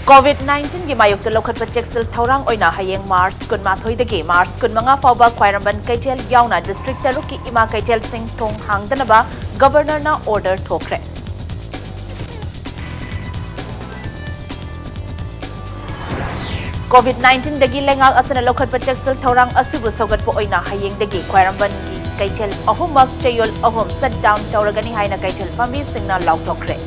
COVID-19 की मायुक्त लौखट चेक्सिल थौरांग ओइना हयेंग March 12 दगी March 15 फाउबा ख्वाइरंबन कैथेल यावना district तरुक की इमा कैथेल सिंह थोंग हांगदनबा गवर्नर ना ऑर्डर थोखरे COVID-19 दगी लेंगा असना लौखट चेक्सिल थौरांग असुबु सौगटपो ओइना हयेंग दगी ख्वाइरंबन की कैथेल अहुमक चयोल अहुम सट डाउन तौरगनी हाइना कैथेल फमी सिंगना लाउथोखरे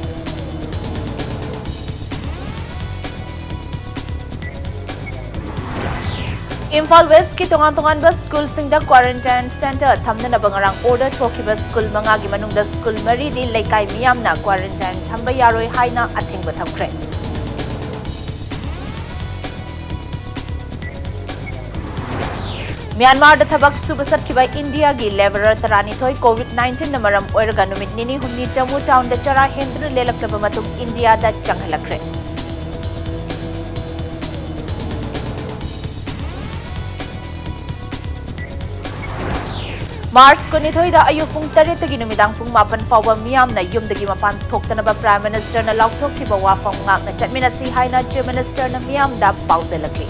इम्फाल वेस्ट की तोंगान स्कूल सिंगदा क्वारंटाइन सेंटर थमना बंगारंग ऑर्डर थोखिबा स्कूल मंगा की मनुंगदा स्कूल मरीदी लेकाई मियामना क्वारंटाइन थंबा यारोय हाइना अथिंगबा थमख्रे म्यांमार थबक सुब सत्खिबा इंडिया की लेबरर तरानीथोय कोविड-19 न मरम ओइरगा नुमित निनी हुमनी टमु टाउन द चरा हेंद्र लेलक्लबा मतुंग इंडिया दा चंगहलख्रे मार्च 12 अयुक पुंग 8 की नुमिदांग पुंग 8 फाउबा मियामना युमदगी मपान थोक्तनबा प्राइम मिनिस्टर न लाउथोखिबा वाफम ngakna चटमिनसी हाइना चीफ मिनिस्टर न मियामदा पाउजेलखि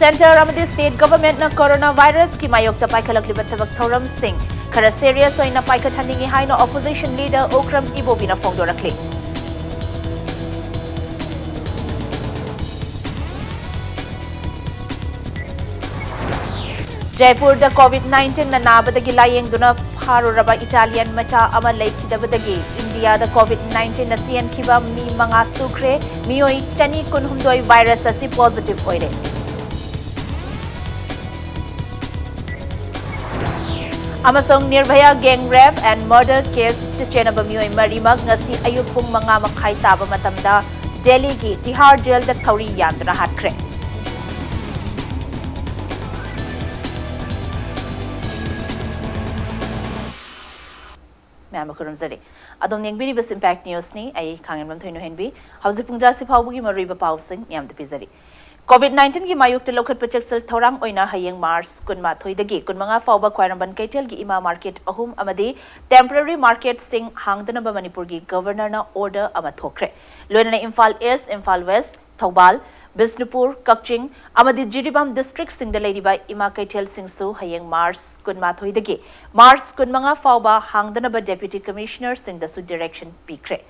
सेंटर अमदी स्टेट गवर्नमेंट न कोरोना वायरस की मायोक्ता पाइखलखलिबा थबक थौरम सिंह खरा सीरियस ओइना पाइखथनिंगी हाइना ऑपोजिशन लीडर ओक्रम इबोबिना फोंगदोरखलि जयपुर द कोविड-19 न नाबदगी लायेंगदुना फारुरबा इटालियन मचा अमा लेखिदबदगी इंडिया द कोविड-19 न सियनखिबा मी मंगा सुख्रे मियोई चनी कुनहुमदोय वायरस असि पॉजिटिव ओइरे अमसोंग Nirbhaya gang rape and murder case चेनबा मियोई मरीमग ngasi ayuk pung manga makhai taba matamda Delhi की तिहाड़ जेल द थौरी यान्द्रा हाटख्रे मैम खुरमजरी अदम नेंगबिरी बस इंपैक्ट न्यूज नि आई खांगेनबम थोइनो हेनबी हौजिक पुंजा से फावबुगी मरुइबा पाउसिंग याम दपिजरी कोविड-19 की मायुक्त लौखट पचेक्सल थौरांग ओइना हयेंग मार्च 12 दगी 15 फाउबा ख्वाइरंबन कैथेल की इमा मार्केट अहुम अमदी टेम्पररी मार्केट सिंह हांगदनबा मणिपुर की गवर्नर ना ऑर्डर अमा थोखरे लोइना इम्फाल ईस्ट इम्फाल वेस्ट थौबाल बिष्णुपुर कक्चिंग अमदी जिरीबाम डिस्ट्रिक्ट सिंगदा लेरिबा इमा कैथेल सिंगसु हयेंग मार्च 12 दगी मार्च 15 फाउबा हांगदनबा डेप्यूटी कमिश्नर सिंगदसु डायरेक्शन पीख्रे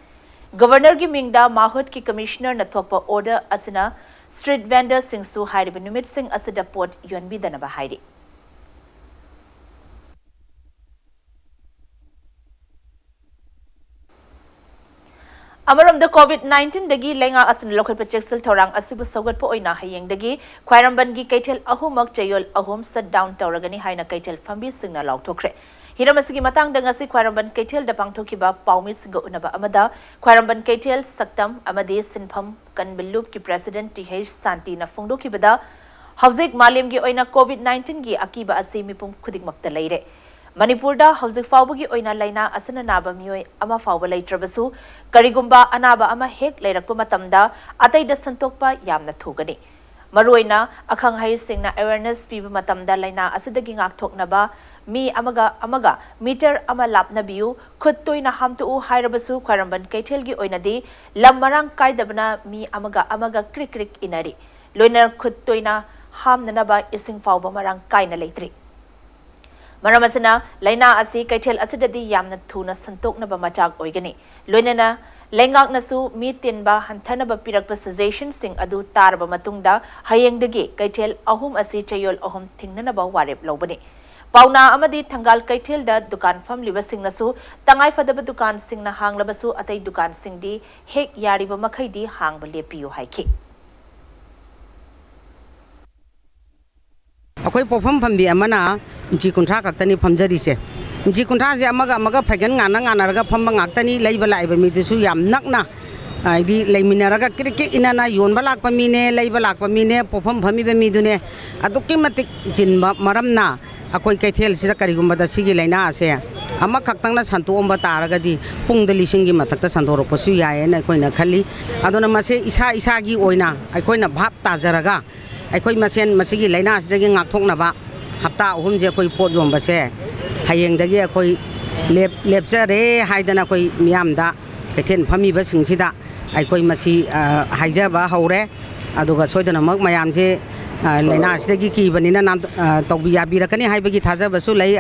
गवर्नर की मिंगदा माहुत की कमिश्नर न थोकपा ऑर्डर असना स्ट्रीट वेंडर सिंगसु हाइरिबा नुमित सिंग असदा पोट योनबीदनबा हाइरि अमरम द कोविड-19 दगी लेंगा असन लोखल पचेक्सल थौरांग असुबु सौगटपो ओइना हयेंग दगी ख्वाइरंबन की कैथेल अहुमक चयोल अहुम सट डाउन तौरगनी हाइना कैथेल फंबी सिंगना लाउथोखरे हिरमसगी मतंग दंगसी ख्वाइरंबन कैथेल द पांगथोखिबा पाउमी सिंग उनबा अमदा ख्वाइरंबन कैथेल सक्तम अमदे सिनफम कनबिलुप की प्रेसिडेंट टीहेश शांति न फोंगदोखिबदा हौजिक मालेम की ओइना कोविड-19 की अकीबा असि मिपुम खुदिकमक्ता लेरे मणिपुरदा हौजिक फाउबगी ओइना लाइना असना नाबा मियोय अमा फाउबा लेट्रबसु करिगुंबा अनाबा अमा हेक लेरकपा मतमदा अतैदा संतोकपा यामना थुगनी मरुइना अखंग हाई सिंगना अवेयरनेस पीबा मतमदा लाइना असिदगी ngakthoknaba मी अमगा मीटर अमा लापनबियु खुद तोइना हामतु हाइरबसु ख्वाइरंबन कैथेलगी ओइनादी लममरंग कायदबना मी अमगा क्रिक क्रिक इनरी लोइना खुद तोइना हामननबा इसिंग फाउबा मरंग कायना लेत्रि मरमसना लाइना असि कैथेल असिददी यामना थुना संतोकनबा मचाक ओइगनी लोइना लेंगाकनसु मी तिनबा हंथनबा पिरकपा सजेशन सिंग अदु तारबा मतुंगदा हयेंगदगी कैथेल अहुम असि चयोल अहुम थिंगननबा वारेप लौबनी पाउना अमदी थंगाल कैथेल दा दुकान फमलिबा सिंगनसु तंगाई फदबा दुकान सिंगना हांगलबसु अतै दुकान सिंगदी हेक यारिबा मखैदी हांगबा लेपियु हाइखि अखोई पोफम फंबी अमना जी कुंठा कक्तनी फमजरीसे जी कुंठा से अमगा फैगन गाना फम गाक्तनी लैबा लाइबा मीदसु याम नकना आइदी लैमिनरगा क्रिके इनाना योनबा लाकपा मीने लैबा लाकपा मीने पोफम फमीबा मीदुने अदुक्कि मतिक जिनबा मरमना अखोई कैथेल सिदा करिगुंबदा सिगी लाइना से अमा खक्तंगना संतोंबा तारगदी पुंग लिसिंगी मथक्ता संतोरपसु यायेना अखोइना खल्ली अदुना मसे इसा इसागी ओइना अखोइना भाप ताजरगा ꯑꯩꯈꯣꯏ ꯃꯁꯦꯟ ꯃꯁꯤꯒꯤ ꯂꯩꯅꯥꯁꯤꯗꯒꯤ ꯉꯥꯛꯊꯣꯛꯅꯕ ꯍꯞꯇꯥ ꯑꯍꯨꯝꯁꯦ ꯑꯩꯈꯣꯏ ꯄꯣꯠ ꯌꯣꯟꯕꯁꯦ ꯍꯌꯦꯡꯗꯒꯤ ꯑꯩꯈꯣꯏ ꯂꯦꯞꯆꯔꯦ ꯍꯥꯏꯗꯅ ꯑꯩꯈꯣꯏ ꯃꯤꯌꯥꯝꯗ ꯀꯩꯊꯦꯜ ꯐꯝꯃꯤꯕꯁꯤꯡꯁꯤꯗ ꯑꯩꯈꯣꯏ ꯃꯁꯤ ꯍꯥꯏꯖꯕ ꯍꯧꯔꯦ ꯑꯗꯨꯒ ꯁꯣꯏꯗꯅꯃꯛ ꯃꯌꯥꯝꯁꯦ ꯂꯩꯅꯥꯁꯤꯗꯒꯤ ꯀꯤꯕꯅꯤꯅ ꯌꯥꯕꯤꯔꯛꯀꯅꯤ ꯍꯥꯏꯕꯒꯤ ꯊꯥꯖꯕꯁꯨ ꯂꯩ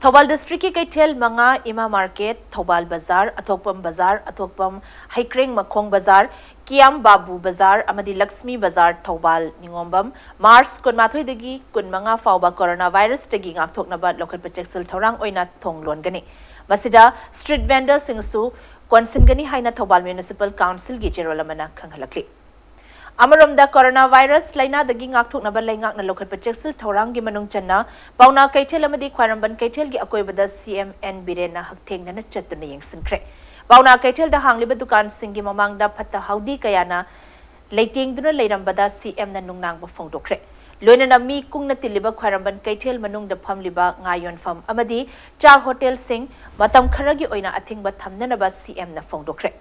थौबाल डिस्ट्रिक्ट की कैथेल मंगा इमा मार्केट थौबाल बाजार अथोकपम हैक्रेंग मखोंग बाजार कियाम बाबू बाजार अमदी लक्ष्मी बाजार थौबाल निंगोंबम मार्च कुनमाथोइदगी कुनमंगा फाउबा कोरोना वायरस तगी गाक्थोकनबा लोखट चेक्सल थौरांग ओइना थोंगलोनगनी मसिदा स्ट्रीट वेंडर सिंगसु कोनसिनगनी हाइना थौबाल म्युनिसिपल काउंसिल की चेरोलमना खंगहलकली अमरमदा कोरोना वायरस लाइना दगी गाक्थोकनबा लाइंगाकना लोखट चेक्सल थौरांगी मनुंग चन्ना पाउना कैथेल अमदी ख्वारंबन कैथेल की अकोइबदा CMN बिरेना हकथेंगना चतुना यंगसिनख्रे पाउना कैथेल दा हांगलिबा दुकान सिंगी ममांगदा फत्ता हाउदी कयाना लेटेंगदुना लेरंबदा CM ना नुंगनांगबा फोंदोख्रे लोइनना मी कुंगना तिलिबा ख्वारंबन कैथेल मनुंगदा फमलिबा ngayon फम अमदी चा होटल सिंग मतम खरगी ओइना अथिंगबा थमननबा CM ना फोंदोख्रे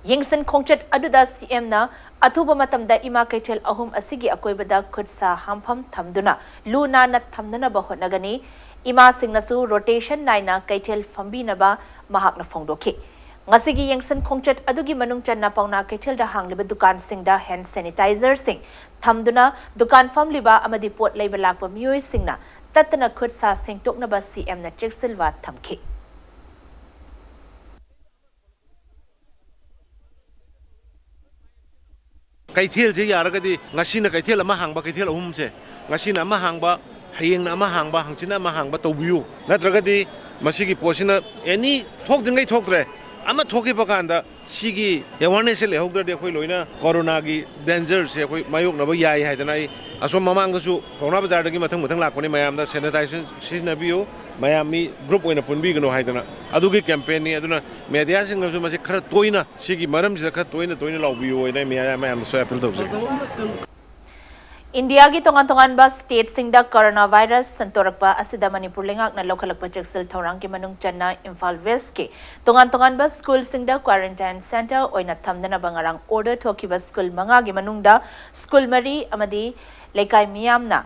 यंगसन खोंचट अदुदा CM ना अथुबा मतमदा इमा कैथेल अहुम असिगी अकोइबदा खुदसा हामफम थमदुना लूना न थमननबा होनगनी इमा सिंगनसु रोटेशन नाइना कैथेल फंबीनबा महाकना फोंदोखे ngasi yengsan khongchat adugi manung channa pauna कैथेल दा हांगलिबा दुकान सिंगदा हैंड सैनिटाइजर सिंग थमदुना दुकान फमलिबा अमदी पोट लेबा लाकबा मियोय सिंगना ततना खुदसा सिंगतोकनबा CM ना चेक्सिलवा थमखे कैथेल से यारगदी ngasiना कैथेल अमा हांगबा कैथेल अहुम से ngasiना अमा हांगबा हयेंना अमा हांगबा हांचिना अमा हांगबा तौबियु नत्रगदी मसिगी पोसिना एनी थोकदिंगै थोकद्रे अमा थोकिबा कांदा सिगी अवेयरनेस से लेहौद्रदे अखोइ लोइना कोरोना की डेंजर से अखोइ मायोकनबा याय हाइदना असो ममांगसु पौना बाजारदगी मथंग मथंग लाकने मयामदा सैनिटाइजेशन सिजनबियो मयामी ग्रुप ओइना पुनबिगनो हाइदना अदुगी कैंपेन नि अदुना मीडिया सिंगसु मसे खरा तोइना सिगी मरम सिदा खरा तोइना लाउबियो ओइना मयाम सो अपील तौजे इंडिया की तोंगान बा स्टेट सिंगदा कोरोना वायरस संतोरकपा असिदा मणिपुर लेंगाकना लोखलकपा चेक्सिल थौरांग की मनुंग चन्ना इम्फाल वेस्ट के तोंगान बा स्कूल सिंगदा क्वारंटाइन सेंटर ओइना थमदना बंगारंग ऑर्डर थोकिबा स्कूल मंगा की मनुंगदा स्कूल मरी अमदी लेकाई मियामना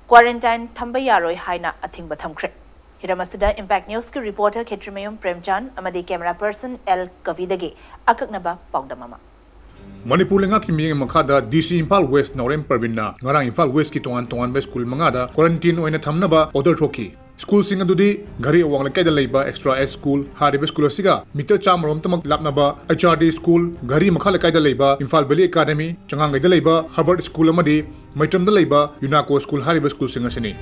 क्वारंटाइन थंबा यारोय हाइना अथिंगबा थमख्रे हिरामसिदा इंपैक्ट न्यूज की रिपोर्टर खेत्रिमयम प्रेमचंद अमदी कैमरा पर्सन एल कविदगे अककनबा पाउदममा मणिपुर लेंगा की मिंग मखादा DC Imphal west नौरेम परविना ngarang Imphal west की तोंगान बे स्कूल मंगादा क्वारंटाइन ओइना थमनबा ऑर्डर थोकी स्कूल सिंग अदुदी घरी अवांग लेकाइदा लेबा एक्स्ट्रा एस स्कूल हारिबे स्कूल सिगा मीटर चामरोम तमक लापनबा HRD स्कूल घरी मखा लेकाइदा लेबा इम्फाल वैली एकेडमी चंगांगैदा लेबा हार्वर्ड स्कूल अमदी मैत्रमदा लेबा यूनाको स्कूल हारिबे स्कूल सिंग असनी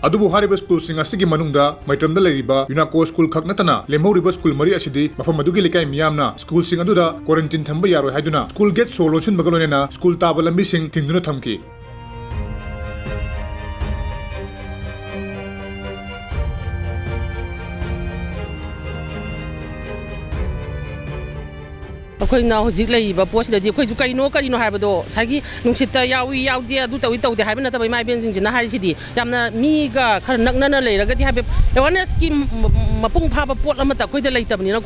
अदुबु हारिबे स्कूल सिंग असिगी मनुंगदा मैत्रमदा लेरिबा यूनाको स्कूल खक नतना लेमौरिबा स्कूल मरी असिदी मफम अदुगी लेकाई मियामना स्कूल सिंग अदुदा क्वारंटाइन थंबा यारो हाइदुना स्कूल गेट सोलोशन बगलोनेना स्कूल ताबा लंबी सिंग थिंगदुना थमकी अखोइना हजिक लेइबा पोस्टदि अखोइसु करिनो हाइबदो सागी नुंसिता यावी यावदे अदु तौदे हाइबा नतबा माइ बेनसिंजना हाइसिदि यामना मीगा खर नकनना लेरगदि हाइबे अवेयरनेस की मपुंग फाबा पोट अमता अखोइदा लेतबनिना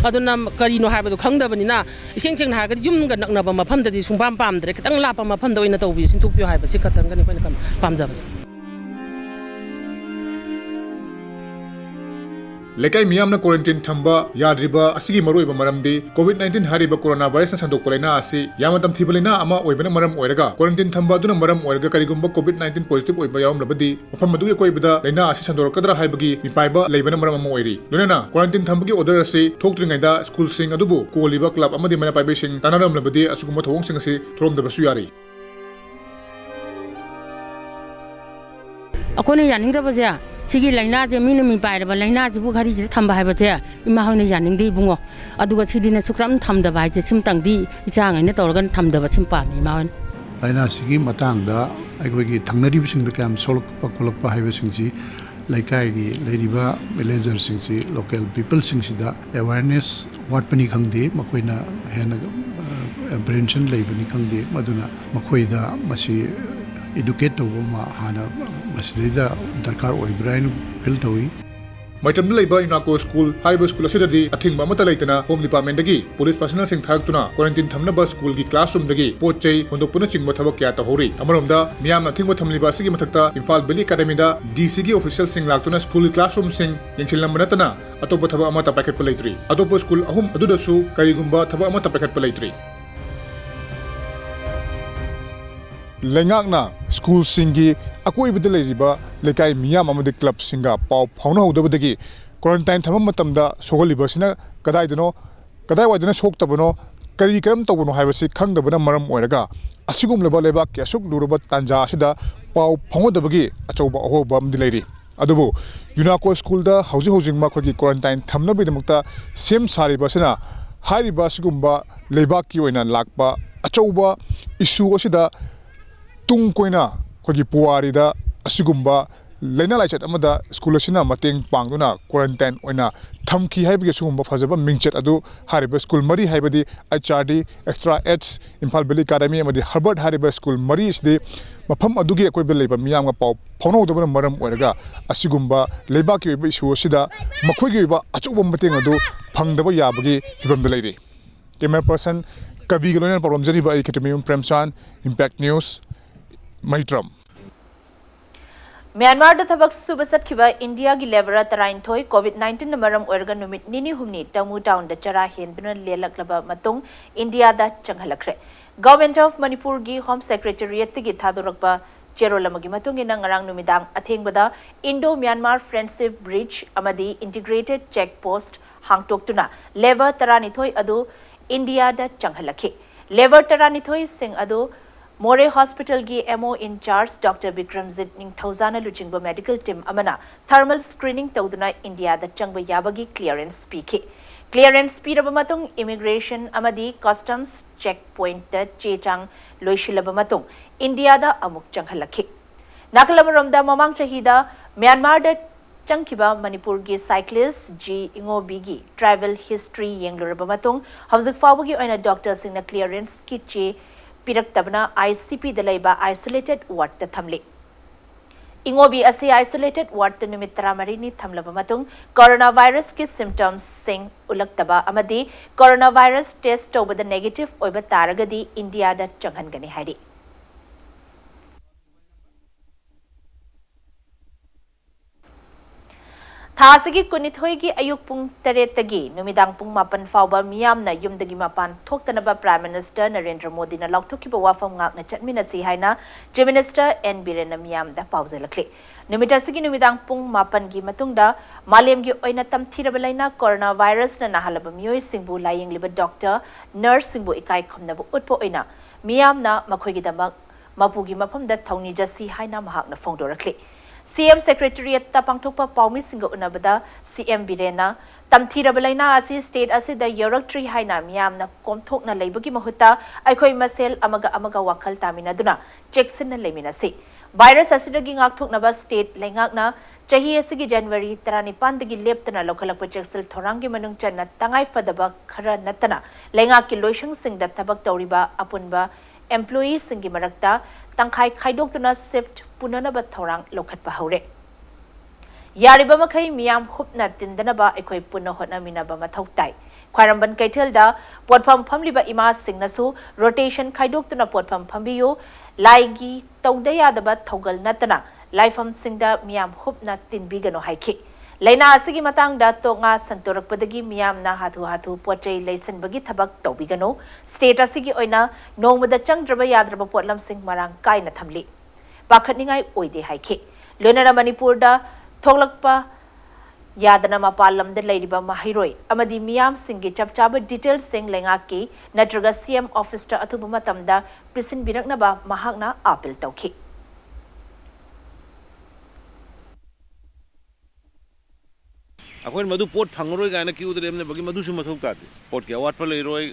अदुना करिनो हाइबदो खंगदबनिना इसेंग सेंग हागदि युमगा नकनबा मफमददि सुंपाम पामद्रे खतंग लापा मफमदा ओइना तौबि सिंतुपियो हाइबा सि खतंगनि कोइना पामजाबस लेकाई मियामना क्वारंटाइन थंबा याद्रिबा असिगी मरोइबा मरमदि कोविड-19 हारिबा कोरोना वायरस संदोकपा लैना असि यामतम थिबलेना अमा ओइबना मरम ओइरगा क्वारंटाइन थंबा दुना मरम ओइरगा करिगुम्बा कोविड-19 पॉजिटिव ओइबा यावमलबदि मफम मदुगे कोइबदा लैना असि संदोरकदरा हाइबगी मिपाइबा लेबना मरम अमा ओइरि लोनेना क्वारंटाइन थंबगी ऑर्डर असि थोक्त्रिङैदा स्कूल सिंग अदुबु कोलिबा क्लब अमदि मना पाइबे सिंग तानारमलबदि असुगुम्बा थोंग सिंग असि थोरमदबसु यारि अकोने यानिंगदबजे सिगी लाइना जे मीन मी पाइरबा लाइना जुबु घरी जे थंबा हाइबजे इमा होने यानिंगदि बुंगो अदुगा सिदिने सुक्सम थमदबा हाइजे सिमतंगदि इचांगैने तौरगन थमदबा सिमपामी मावन लाइना सिगी मतंगदा अगोगी थंगनरिब सिंगद काम सोलकपा कोलकपा हाइबे सिंगजी लाइकाइगी लेरिबा विलेजर सिंगजी लोकल पीपल सिंगसिदा अवेयरनेस वाटपनी खंगदे मकोइना हेना अप्रेंशन लेबनी खंगदे मदुना मकोइदा मसी एडुकेट तौबा हाना मसलेदा दरकार ओइब्राइन फिल तौई मैत्रम लेबा यूनाको स्कूल हाइबो स्कूल असिददी अथिंग ममता लेतना होम डिपार्टमेंट दगी पुलिस पर्सनल सिंह थारक्तुना क्वारंटाइन थमनबा स्कूल की क्लासरूम दगी पोचै होंदोकपुना चिंगबा थबक क्या तहोरी अमरोमदा मियाम अथिंग थमलिबा सिगी मथक्ता इम्फाल वैली एकेडमी दा डीसी की ऑफिशियल सिंह लाक्तुना स्कूल क्लासरूम सिंह यंगचिलम नतना अतोप थबक अमा तपैकेट पलेत्री अतोप स्कूल अहुम अदुदसु करिगुंबा थबक अमा तपैकेट पलेत्री लेंगाकना स्कूल सिंगी अकोइबद लेरिबा लेकाई मियाम अमदि क्लब सिंगा पाव फाउना होदबदगी क्वारंटाइन थमम मतमदा सोगलिबसिना कदाइदनो कदाइ वाइदना सोक्तबनो करी करम तबनो हाइबसि खंगदबना मरम ओइरगा असिगुम लेबा लेबा केसुक लुरबा तांजा असिदा पाव फाउदबगी अचौबा अहोबा अमदि लेरि अदुबु यूनाको स्कूल दा हौजि हौजिंग मखोगी क्वारंटाइन थमनबेदमक्ता सेम सारिबसिना हारिबा सिगुम्बा लेबा की ओइना लाकबा अचौबा इशू असिदा तुंग कोइना खोगी पुवारीदा असिगुम्बा लेना लाइचत अमदा स्कूल असिना मतेंग पांगदुना क्वारंटाइन ओइना थमकी हाइबगे सुगुम्बा फजबा मिंगचत अदु हारिबा स्कूल मरी हाइबदी HRD extra aids Imphal valley academy अमदी हार्वर्ड हारिबा स्कूल मरी इसदे मफम अदुगी अकोइबे लेबा मियामगा पाव फाउनौदबना मरम ओइरगा असिगुम्बा लेबाकी ओइबा इशू असिदा मखोगी ओइबा अचौबा मतेंग अदु फंगदबा याबगी फिबमदा लेरि कैमरा पर्सन कवि गलोना प्रॉब्लम जरिबा एकेडमी प्रेमचांद इंपैक्ट न्यूज़ मैत्रम म्यांमार थबक सुब सत्खिबा इंडिया की लेबर तराइनथोई कोविड-19 मरम ओरगा नुमित निनी हुमनी तमु टाउन द चरा हेंदुना लेलकलबा मतुंग इंडिया दा चंगहलखरे गवर्नमेंट ऑफ मणिपुर की होम सेक्रेटरीट की थादोरकबा चेरोलमगी मतुंग इन ngarang numidang athengbada Indo Myanmar friendship bridge अमदी इंटीग्रेटेड चेक पोस्ट हांगटोक्तुना लेबर तरानिथोई अदु इंडिया दा चंगहलखे लेबर तरानिथोई सिंह अदु मोरे हॉस्पिटल की एमओ इंचार्ज डॉक्टर विक्रमजित निंगथौजाना लुचिंगबा मेडिकल टीम अमना थर्मल स्क्रीनिंग तौदुना इंडिया दा चंगबा याबगी क्लियरेंस पीखे क्लियरेंस पीरबा मतुंग इमिग्रेशन अमदी कस्टम्स चेक पॉइंट दा चेचांग लोइशिलबा मतुंग इंडिया दा अमुक चंगहलखे नाकलमरोमदा ममांग चहीदा म्यांमार दा चंखिबा मणिपुर की साइक्लिस्ट जी इंगोबी की ट्रैवल हिस्ट्री येंगलुरबा मतुंग हौजिक फावगी ओइना डॉक्टर सिंगना क्लियरेंस की चे पिरक्तबना आईसीपी दलाइबा आइसोलेटेड वार्ड ता थमले इंगोबी असी आइसोलेटेड वार्ड ता निमित 13 थमलबा मतुंग कोरोना वायरस की सिम्टम्स सिंग उलक्तबा अमदी कोरोना वायरस टेस्ट तौबदा नेगेटिव ओइबा तारगदी इंडिया दा चंगहनगनी हाइदि थासगी कुनिथोई की अयुक पुंग तरेतगी नुमिदांग पुंग मापन फावबा मियामना युमदगी मापान थोक्तनबा प्राइम मिनिस्टर नरेंद्र मोदी ना लौथोकिबा वाफम गाकना चटमिनसी हाइना चीफ मिनिस्टर एन बिरेन मियामदा पावजेलखले नुमिटासगी नुमिदांग पुंग मापन की मतुंगदा मालेमगी ओइना तमथिरबा लैना कोरोना वायरस ना नाहलबा मियोय सिंगबु लायिंगलिबा डॉक्टर नर्स सिंगबु इकाई खमनबा उत्पो ओइना मियामना मखोइगिदमक मपुगी मफमदा थौनी जसी हाइना महाकना फोंदोरखले सीएम सेक्रेटरीट पांथोकपा पाउमी सिंग उनबदा सीएम बिरेना तमथिरब लैना असी स्टेट असिदा यौरक्ट्री हाइना मियामना कोमथोकना लेबगी महुता अखोई मसेल अमगा अमगा वाखल तामिनदुना चेक्सिन लेमिनसी वायरस असिदगी गाकथोकनबा स्टेट लेंगाकना चाही असिगी जनवरी 19 दगी लेप्तना लोखलप चेक्सिल थोरांगी मनुंग चन्ना तंगाई फदबा खरा नतना लेंगाकी लोइशंग सिंगदा थबक तौरिबा अपुनबा एम्प्लॉई सिंगी मरक्ता तंखाई खाइदोक्तुना शिफ्ट पुननबा थौरांग लोखटपा हौरे यारिबा मखै मियाम हुपना तिंदनबा अखोई पुन होटनामिनबा मथौ ताई ख्वारंबन कैथेलदा पोटफम फमलिबा इमा सिंगनसु रोटेशन खाइदोक्तुना पोटफम फमबियो लाइगी तौदयादबा थौगल नतना लाइफम सिंगदा मियाम हुपना तिनबिगनो हाइखे लेना असिगी मतंगदा तोंगा संतोरकपदगी मियामना हाथु हाथु पोचै लैसनबगी थबक तौबिगनो स्टेट असिगी ओइना नोंमदा चंगद्रबा याद्रबा पोटलम सिंग मरांग काइना थमली पाखतनिंगाई ओइदे हाइखे लोनरा मणिपुरदा थोगलकपा यादना मपालमदा लैरिबा माहिरोय अमदी मियाम सिंगी चपचाबा डिटेल सिंग लेंगाकी नत्रगा सीएम ऑफिसर अथुबा मतमदा प्रिसिन बिरकनबा महाकना अपील तौखि अखोन मधु पोट फंगरोय गाना क्यू दरेमने बगी मधुसु मथौ तादे पोट के अवार्ड पर लेरोय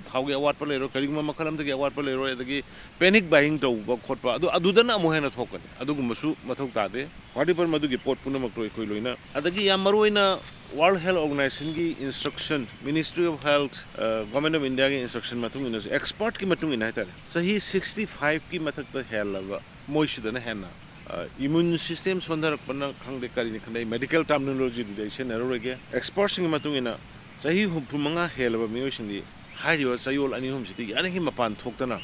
थाउगे अवार्ड पर लेरो करिगमा मखलम तगे अवार्ड पर लेरोय दगी पैनिक बाइंग तौ खोटपा अदुदना अमोहेना थोकने अदुगुमसु मथौ तादे खाडी पर मधुगी पोट पुनमक तोय खोय लोइना अदगी याम मरोइना वर्ल्ड हेल्थ ऑर्गेनाइजेशन की instruction ministry of health government of India की इंस्ट्रक्शन मतुंग इन एक्सपर्ट की मतुंग इन हाइतारे सही 65 की मथक त हेलबा मोइसिदना हेना immune system sondarapana khangde karini khanai medical terminology dilation eroge experts sing matungina sahi humanga helaba miyosindi hario sayol ani hum siti ani hi mapan thoktana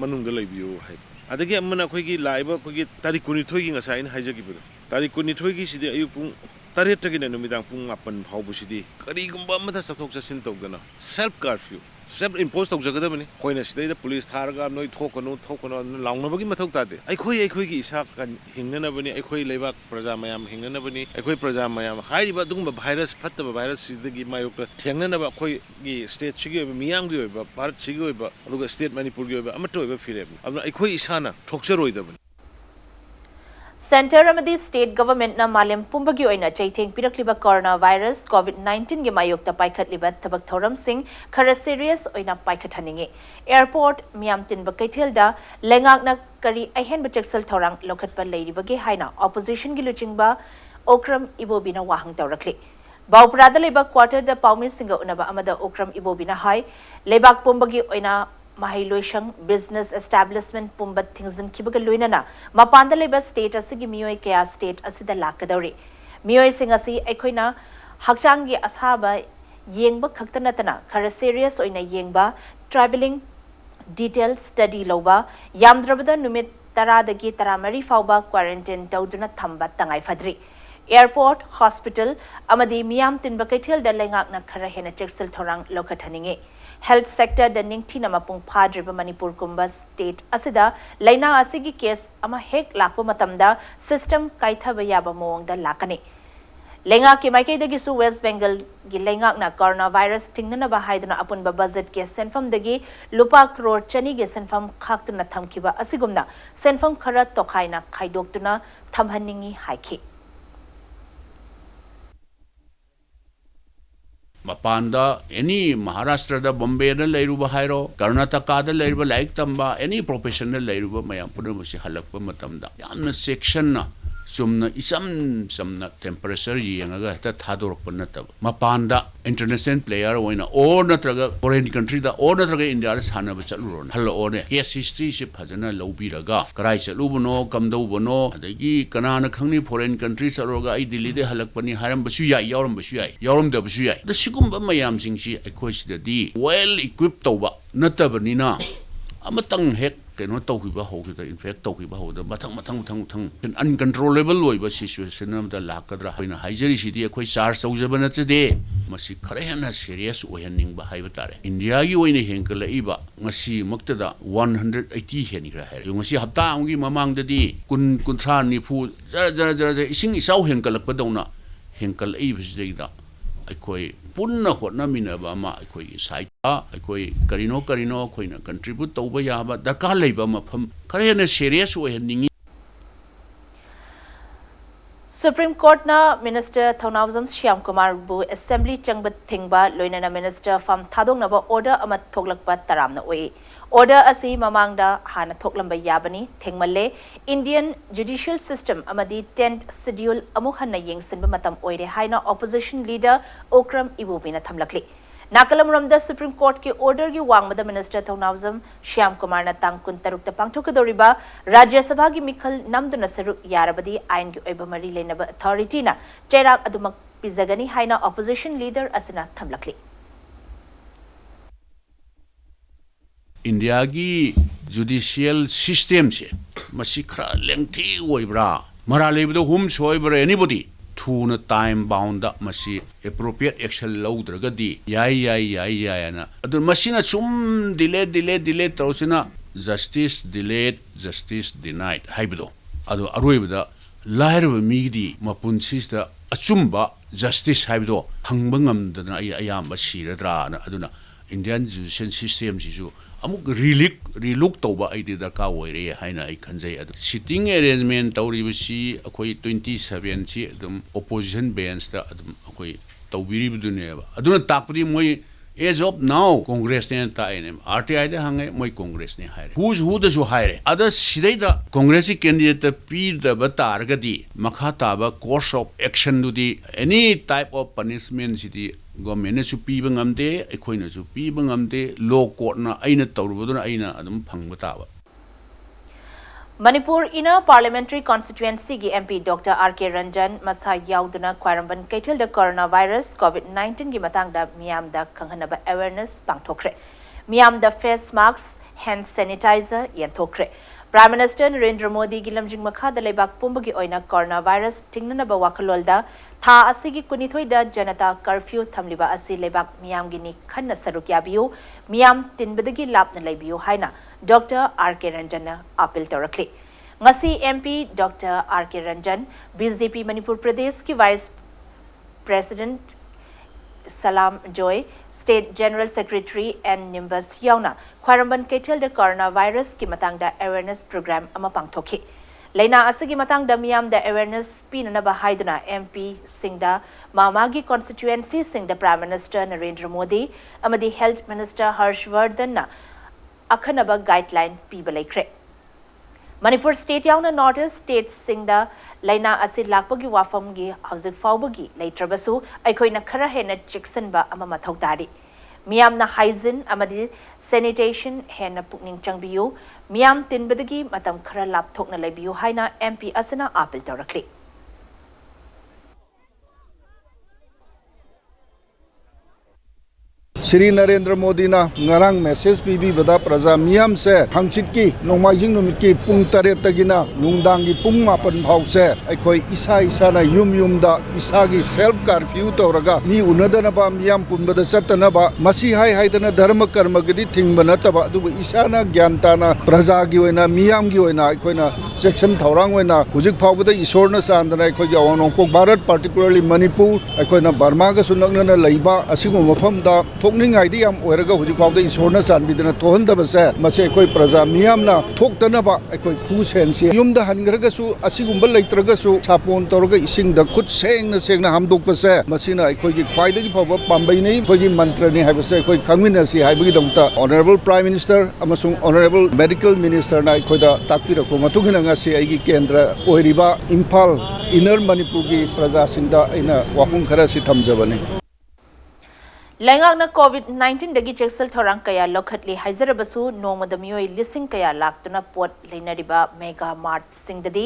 manungda leibiyo hai adagi amana khoigi laiba khoigi tarikuni thoigi ngasai in haijagi bu tarikuni thoigi sidi ayupung taret tagina numidang pung apan phawbusidi kari gumba amada sathok sasin togdana self curfew self imposed togjagadabani khoina sidai police tharga noi thokono laungnabagi mathok tade ai khoi gi isa kan hingnanabani ai khoi leibak praja mayam hingnanabani ai khoi praja mayam hairiba dungba virus fattaba virus sidagi mayok thengnanaba khoi gi state chigi miyang gi ba bharat chigi ba aduga state manipur gi ba amato ba fireb amna ai khoi isana thokcheroi Center amadi state government na malem pumbagi oina chaitheng pirakliba coronavirus COVID-19 ge mayokta paikhatliba thabak thoram sing khara serious oina paikhathaningi airport miam tin ba kaithelda lengak na kari ahen ba cheksal thorang lokhatpa leiribage haina opposition gi luchingba okram ibobina wahang tawrakli bawprada leba quarter da paumir singa unaba amada okram ibobina hai lebak pumbagi oina Mahiloishang business establishment pumbat thingzin kibaga luinana mapanda leba state asigi miyoi kaya state asida lakadori miyoi singasi aikoina hakchangi ashaba yengba khaktanatana khara serious oina yengba traveling detail study loba yamdrabada numit taradagi taramari fauba quarantine tawduna thamba tangai fadri airport hospital amadi miyam tinba kaithel da lengak na khara hena cheksel thorang lokathaningi health sector da ningthina mapung phadriba manipur kumba state asida laina asigi case ama hek lakpa matamda system kaithaba yaba mowang da lakani lenga ke maikai dagi su west bengal gi lenga na coronavirus tingnana ba haiduna apunba budget ke senfam dagi lupa crore chani ge senfam khaktuna thamkiba asigumna senfam khara tokhaina khaidoktuna thamhaningi haiki Mapanda, any Maharashtra, Bombay, Lairuba Hairo, Karnataka, the Lairuba like Tamba, any professional Lairuba, Mayapuna, Halakpa Matamda. Yamna section, sumna samna temperature yanga ta thador panata mapanda international player oina or natraga foreign country da or natraga india sana bachaluron hal one case history se phajana lobi raga karai chalubuno kamdau bono adagi kanana khangni foreign country charoga ai delhi de halakpani haram basu yai yauram da basu yai da sigumba mayam singsi aikoi sidadi well equipped tawba natabanina amatang hek keno tawhiba hogida infect tawhiba hoda mathang uncontrollable loiba situation amda lakadra haina haijari sidi akhoi charge tawjaba nachade masi khare hena serious ohening ba haiba tare india gi oine henkala iba ngasi maktada 180 heni ra hai ngasi hapta amgi mamang dadi kun kunthra ni fu jara ising isau henkalak padona henkal ibisida akhoi punna hotna minaba ma akhoi site akhoi karino akhoi contribute tawba yaba daka leiba mafam kharena serious ohening Supreme Court na Minister Thonawzam Shyam Kumar bu Assembly changbat thingba loinana Minister Fam Thadong na ba order amat thoglakpa taram na oi order asi mamangda hana thoklamba yabani thingmalle Indian judicial system amadi 10th schedule amuhanna yengsinba matam oire haina opposition leader Okram Ibubina thamlakli Nakalam the Supreme Court ke order ki wangmada Minister Thonawzam Shyam Kumar na tang kun tarukta pangthokadoriba Rajya Sabha gi mikhal namduna saruk yarabadi ain gi oiba mari lenaba authority na chairak adumak pizagani haina opposition leader asina thamlakli India gi judicial system se masi khra lengthy oibra mara lebdo hum soibra anybody thuna time bound masi appropriate action lawdragadi yai na adu masina sum delay tawsina justice delayed justice denied haibido adu aroibda lairba migdi mapunsista achumba justice haibido hangba ngamdana ayamba siradra na aduna Indian judicial system sisu amuk relook tawba aidi darka oire haina ai khanjai adu sitting arrangement tawribasi akhoi 27 si adum opposition bench ta adum akhoi tawbiribuduneba aduna takpri moi as of now congress ne ta ene RTI da hangai moi congress ne haire who da so haire ada sidai da congress candidate p da batargadi makha ta ba course of action du di any type of punishment sidi government su piba ngamde ekhoina su piba ngamde law court na aina tawrubuduna aina adum phangba taba Manipur Inner Parliamentary Constituency की MP Dr. R.K. Ranjan masa yauduna Khwaramban Kaitel da coronavirus COVID-19 की matang da miyam da kanghanaba awareness pangthokre. Miyam da face masks, hand sanitizer yanthokre. Prime Minister Narendra Modi की लमजिंग मखा the लेबाक पुंबगी ओइना coronavirus टिंगनबा वाखलोलदा था असिगी कुनिथोइदा जनता curfew थमलिबा असि लेबाक मियामगिनी खन्ना सरुक याबियो मियाम तिनबदगी लापना लेबियो हाइना डॉक्टर आर.के. रंजन अपील तौरखले ngasi MP Dr. R.K. Ranjan BJP Manipur Pradesh की vice president Salam Joy, State General Secretary and Nimbus Yauna, Khwaramban Kaitel da coronavirus ki matang da awareness program ama pangthokhi. Laina asagi matang da miyam da awareness pinana ba haiduna MP Singda Mamagi constituency Singda Prime Minister Narendra Modi amadi Health Minister Harshvardhan na akhanaba guideline pibalekre. Manipur State Yauna Northeast State Singda Laina Asid Lakpagi Wafamgi Hauzik Faubagi Laitrabasu Aikoina Kara Hena Jacksonba Amama Togdari. Miam na hygiene amadi sanitation hena pukning changbiyu Miam Tinbadagi Matam Kara Laptok na Labiyu Haina MP Asana Apil Torakli. Shri Narendra Modi ना ngarang message pb bada praja miyam se hangchit ki nongmaijing numit ki pung tare tagina nungdang gi pung mapan phau se aikhoi isa na yum da isa gi self curfew toraga mi unadana ba miyam punbada satana ba masi hai dana dharma karma gidi thingba ta ba du isa na gyanta na praja gi oina miyam gi oina aikhoi na section thorang oina hujik phau bada isor na sandana aikhoi gi awang pok bharat particularly manipur aikhoi na burma ga sunakna na leiba asigo mafam da ning idea am oraga huji pawda isorna sanbidana tohanda base mase koi praja miyam na thoktana ba koi khu sensi yumda hangraga su asigumba leitraga su sapon torga ising da khut sengna hamdok base masina koi gi khwaida gi phawa pambai nei koi gi mantra ni haibase koi khangmina si haibagi dongta honorable prime minister amasung honorable medical minister na koi da takpira ko matugina ngasi ai gi kendra oiriba imphal inner manipur gi praja singda aina wahung khara si thamjabani Lengak na COVID-19 dagi cheksel thorang kaya lokhatli haizarabasu nomada miyoi lising kaya laktuna pot leinariba mega mart singdadi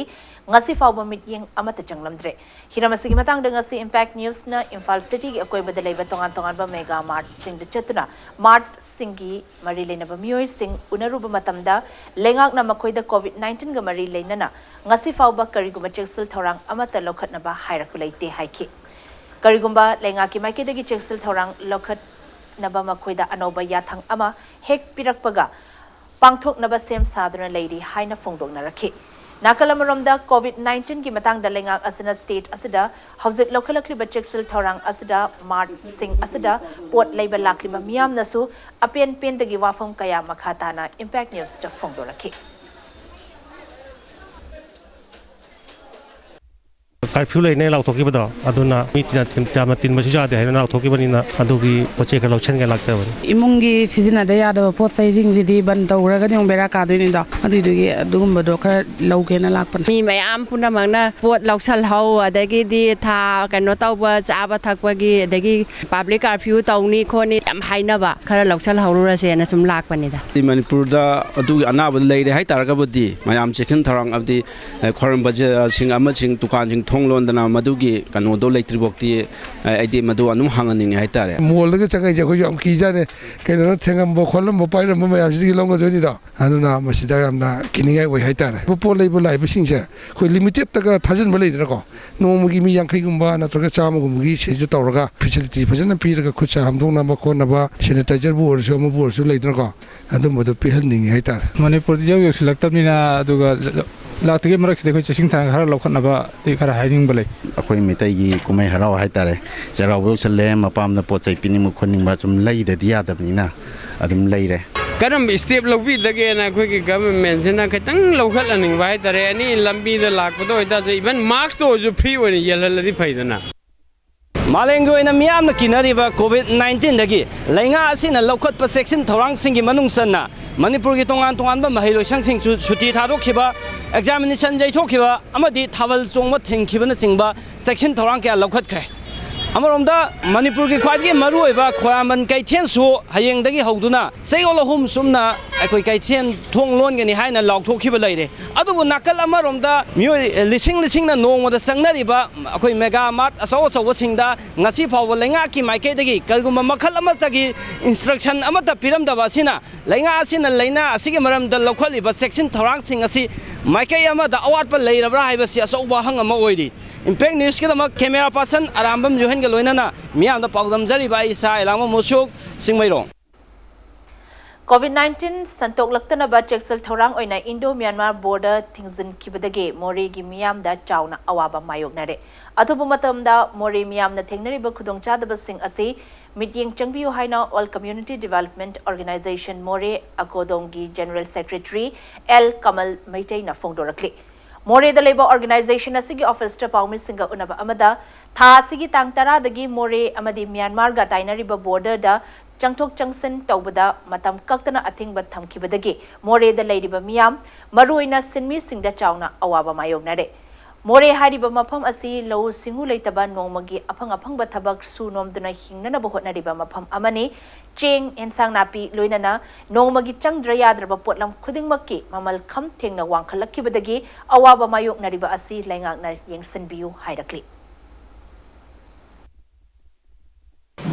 ngasi fawba mityeng amata changlamdre hiramasigi matang da ngasi impact news na Imphal city gi akoi badalai ba tongan ba mega mart singda chatuna mart singi mari leinaba miyoi sing unaruba matamda lengak na makoi da COVID-19 ga mari leinana ngasi fawba kariguma cheksel thorang amata lokhatna ba hairakulaite haiki Karigumba lenga ki maike dagi cheksel thorang lokhat naba makoida anoba yathang ama hek pirakpaga pangthok naba sem sadana lady haina phongdok na rakhi nakalamaramda COVID-19 ki matang da lenga asana state asada hausit lokalakli ba cheksel thorang asada mart sing asada pot leiba lakli ma miyam nasu apen pen dagi wafam kaya makhata na impact news ta phongdok rakhi curfew लेने लाउथोकीबदो अदुना मीटिना जामा तीन बजे जादे है लाउथोकीबनिना अदुगी पोचे का लक्षण के लागते हो इमुंगी सिदिना दे यादो पोसै दिंग दिदि बन तौरगा दिं बेरा कादोनि दा अदुदुगी अदुगुमबदो खर लौगेना लाकपन मी मयाम पुनमंगना पोत लौसल हौ अदगी दि था कनो तौबा चाबा थकपगी अदगी पब्लिक कर्फ्यू तौनी खोनी यम हाइनबा खर लौसल हौरुरसेना सुम लाकपनिदा मणिपुरदा अदुगी अनाब लेरे हाइ तारगबदि मयाम चिकन थरंग अबदि खरम बजे सिंग अमा सिंग दुकान सिंग थोंगलोंदना मदुगी कनोदो लेत्रिबोक्ति आइदि मदु अनु हांगनिंग हाइतारे मोलदगे चकै जको यम कीजाने केनो थेंगम बखोलम बपाइरम मयाम सिदि लंग जोनि दा अदुना मसिदा यमना किनिङै ओइ हाइतारे बपो लेबो लाइबो सिंसे खोइ लिमिटेड तक थाजन बलेदना को नोमगी मी 50 गुम्बा नत्रगा 100 गुम्बगी सेजे तौरगा फैसिलिटी फजन पीरगा खुचा हमदोंना बखोनबा सैनिटाइजर बु ओरसो म बु ओरसो लेदना को अदु मदु पिहलनिङै हाइतारे मणिपुर जग सिलक्तबनिना अदुगा लातगे मरक से कोइ चिसिंग थांग हर लखनबा ते खरा हाइनिंग बले अखोइ मितैगी कुमै हराव हाइतारे चरावबो चले मपामना पोचै पिनिमु खोनिंगबा जुम लैददि यादबनिना अदुम लैरे करम स्टेप लौबी दगेना अखोइगी गवर्नमेंट सेना खतंग लौखलनिंगबा हाइतारे अनि लंबी द लाकपदो होइदा इवन मार्क्स तो जो फ्री ओइने येललदि फैदना मालेंगी ओइना मियामना किनरिबा कोविड-19 दगी लैंगा असिना लौखतपा सेक्शन थौरांग सिंगी मनुंगसना मणिपुर की तोंगान महिलोइसंग सिंग छुट्टी थादोखिबा एग्जामिनेशन जैथोखिबा अमदि थावल चोंगबा थेंखिबना सिंगबा सेक्शन थौरांग क्या लौखतख्रे अमरोमदा मणिपुर की ख्वाइदगी मरुओइबा खोरामन कैथेन सु हयेंदगी हौदुना चैयोल अहुम सुमना अखोय कैथेन थोंग लोनगनी हायना लाउथोखिबा लैरे अदुबु नाकल अमरोमदा मियोय लिसिंग लिसिंगना नोंगमदा संगनरिबा अखोय मेगा मार्ट असौ असौ सिंगदा ngasi फाव लेंगा की माइकेदगी कलगुम मखल अमतगी इंस्ट्रक्शन अमता पिरमदबा सिना लेंगा सिना लेना असिगे मरमदा लौखलिबा सेक्शन थौरांग सिंग असि माइके अमदा अवाटपा लैरबरा हाइबसि असौबा हंग अमा ओइदि इम्पैक्ट न्यूज़ के कैमरा पर्सन आरामबम जोहन के लोइना मियाम पाउदम जरीबा इसा इलाम मुसुक सिंगमैरों COVID-19 संतोक्लक्तनबा चेक्सल थौरांग ओइना इंडो म्यांमार बॉर्डर थिंगजिन किबदगे मोरे गी मियामदा चाउना अवाबा मायोगनारे अथुबु मतमदा मोरे मियामना थेंगनरिबा खुदोंचादबसिंग असि मीटिंग चंगबियो हाइना all community development organization Moreh अकोदोंगी जनरल सेक्रेटरी एल कमल मैटेना फोंदोरक्ले मोरे द लेबर ऑर्गेनाइजेशन असिगी ऑफिस पाउमी सिंगा उनबा अमदा था सिगी तांग तरा दगी मोरे अमदी म्यांमार गा ताइनरिबा बॉर्डर दा चंगथोक चंगसन तौबदा मतम कक्तना अथिंगबा थमखिबदगी मोरे द लैरिबा मियाम मरुइना सिनमी सिंगदा चाउना अवाबा मायोगनारे मोरे हारिबा मफम असि लौ सिंगु लेतबा नोमगी अफंग अफंगबा थबक सुनोमदुना हिंगनबा होटनरिबा मफम अमने चेंग एनसांग नापी लोइनना नोमगी चंगद्र याद्रबा पोटलम खुदिंगमक्की ममल खम थेंगना वांखलक्खिबदगी अवाबा मायोगनारिबा असि लैंगाकना येंगसनबियु हाइरक्ली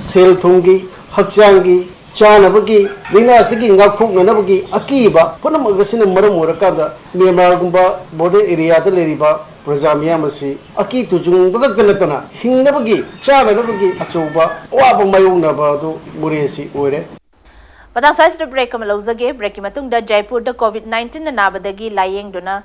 cell थोंगी हक्चांगी चानबगी लैनासगी ngakhoknanabagi akiba punamagasina maram orakada Myanmar gumba border area da leriba प्रजामिया मसी अकी तुजुंग बगगनतना हिंगनबगी चानबगी अचौबा अवाबा मायोंगनबा दो मुरेसी ओरे पता साइज ब्रेक कम लौजगे ब्रेक की मतुंग द जयपुर द कोविड-19 नाबदगी लायेंगदुना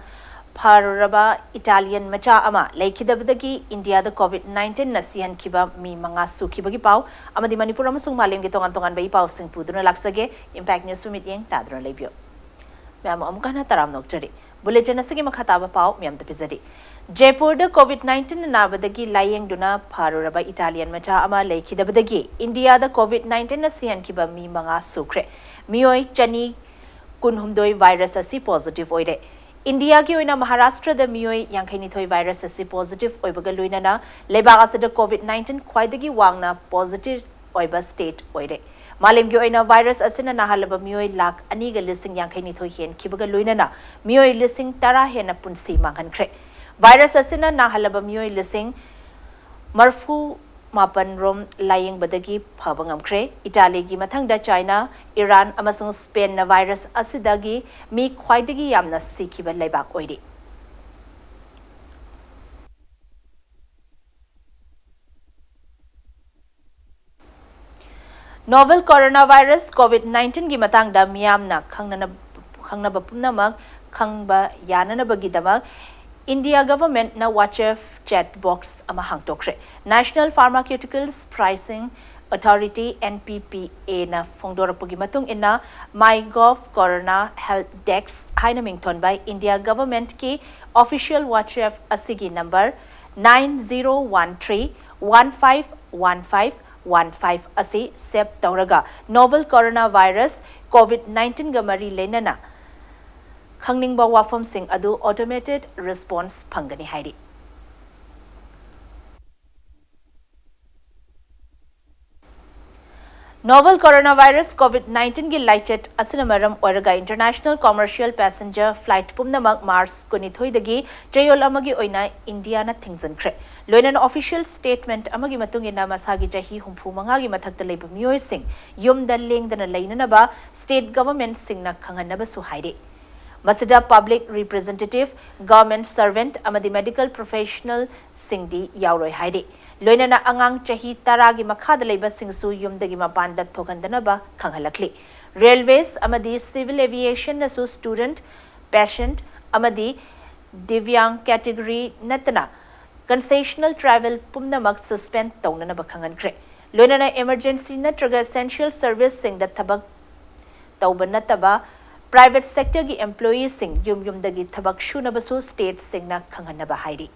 फारबा इटालियन मचा अमा लेखिदबदगी इंडिया द कोविड-19 नसिहन खिबा मी मंगा सुखिबगी पाव अमदि मणिपुर अमसुंग मालेम गे तोंगान तोंगान बई पाव सिंग पुदुना लाक्सगे इंपैक्ट न्यूज सुमित येंग तादुना लेबियो मैम अमुकाना तराम नोकचरी बुलेटिन असगी मखताबा पाव मैम द पिजरी जयपुर द कोविड-19 नाबदगी लायेंगदुना फारबा इटालियन मचा अमा लेखिदबदगी इंडिया द कोविड-19 नसिहन खिबा मी मंगा सुख्रे मियोय चनी कुनहुमदोय वायरस असि पॉजिटिव ओइरे इंडिया की ओइना महाराष्ट्र द मियोय यांखैनिथोय वायरस असि पॉजिटिव ओइबगा लोइनाना लेबाग असद कोविड-19 ख्वाइदगी वांगना पॉजिटिव ओइबा स्टेट ओइरे मालेम की ओइना वायरस असिना नाहलब मियोय लाख अनिगा लिसिंग यांखैनिथोय हेन खिबगा लोइनाना मियोय लिसिंग तरा हेना पुनसी मांगनख्रे वायरस असिना नाहलब मियोय लिसिंग मरफू मापन रोम लायेंग बदगी फबंगमख्रे इटाली की मथंगदा चाइना ईरान अमसुंग स्पेन ना वायरस असिदगी मी ख्वाइदगी यामना सिखिबा लेबाक ओइरी नोवेल कोरोना वायरस कोविड-19 की मतंगदा मियामना खंगनब पुनमक खंगबा याननबगीदमक India government na WhatsApp chat box ama hangtokre National Pharmaceuticals Pricing Authority NPPA na phongdorapagi matung ina MyGov Corona Health Desk haina mingthon by India government ki official WhatsApp asigi number 9013151515 asi sep tawraga novel coronavirus COVID-19 ga mari lenana खंगनिंगबा वाफम सिंह अदु automated response फंगनी हाइरी novel corona virus COVID की लाइचेट असनमरम ओरगा international commercial passenger flight पुमनमक मार्च कुनिथोइदगी जयोल अमगी ओइना इंडिया ना थिंगजनख्रे लोइनन ऑफिशियल स्टेटमेंट अमगी मतुंगिना मसागी जही हुंफु मंगागी मथक्ता लेब मियोय सिंह युमदा लेंगदना लेननबा स्टेट गवर्नमेंट सिंगना खंगनबा सु हाइरी मसदा पब्लिक रिप्रेजेंटेटिव गवर्नमेंट सर्वेंट अमदी मेडिकल प्रोफेशनल सिंगदी यावरोय हाइडी लोइनना अंगांग चही तरागी मखाद लेबा सिंगसु युमदगी मपानदा थोगंदनबा खंगहलखली रेलवेज अमदी सिविल एविएशन नसु स्टूडेंट पेशेंट अमदी दिव्यांग कैटेगरी नतना कंसेशनल ट्रैवल पुमनमक सस्पेंड तौननबा खंगनख्रे लोइनना इमरजेंसी नत्रगा एसेंशियल सर्विस सिंगदा थबक तौबा नतबा प्राइवेट सेक्टर की एम्प्लॉयीज सिंह युम युमदगी थबक शुनबसु स्टेट सिंगना खंगनबा हाइरी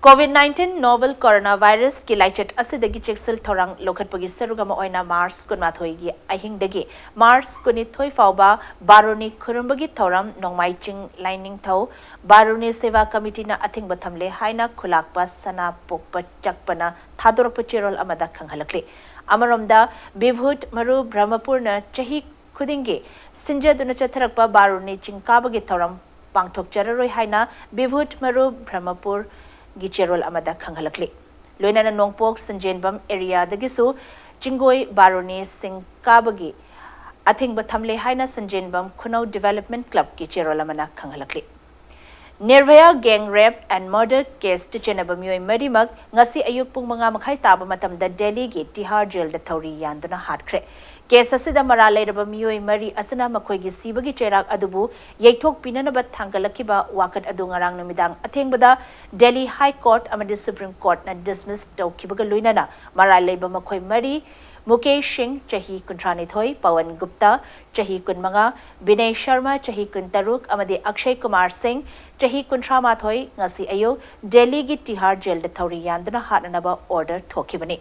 COVID-19 novel coronavirus ki laichet asidagi cheksil thorang lokhatpagi sarugama oina Mars kunmathoigi ahingdagi Mars kunithoi fauba Baruni khurumbagi thoram nongmaiching lining thau Baruni Seva Committee na athingba thamle haina khulakpa sana pokpa chakpana thadorpa cherol amada khanghalakle amaromda Bivhut Maru Brahmapur na chahi khudingi sinjaduna chatharakpa Baruni chingkabagi thoram pangthok chararoi haina Bivhut Maru Brahmapur Gicherol Amada Kanghalakli. Loinana Nongpok Sanjenbam area Dagisu Chingoi Baroni Singh Kabagi Athing Bathamle Haina Sanjenbam Kunau Development Club Gicherol Amana Kanghalakli. Nirvaya gang rape and murder case to Chenabamui Medimak Ngasi Ayupung Manga Makai Taba Matam da Delhi Gate Tihar Jail the Tori Yanduna Hardcre. Case Asida Marale Bamui Mari Asana Makoigi Sibagi Cherak Adubu Yatok Pinanabat Tangalakiba Wakat Adungarang Namidang Athingbada Delhi High Court Amadi Supreme Court na dismissed Tokibaga Luinana Marale Bamakoi Mari Mukesh Singh Chahi Kuntrani Thoi Pawan Gupta Chahi Kunmanga Binay Sharma Chahi Kuntaruk Amadi Akshay Kumar Singh Chahi Kuntrama Thoi Ngasi Ayo Delhi Gi Tihar Jail the Tori Yandana Hatanaba order Tokibani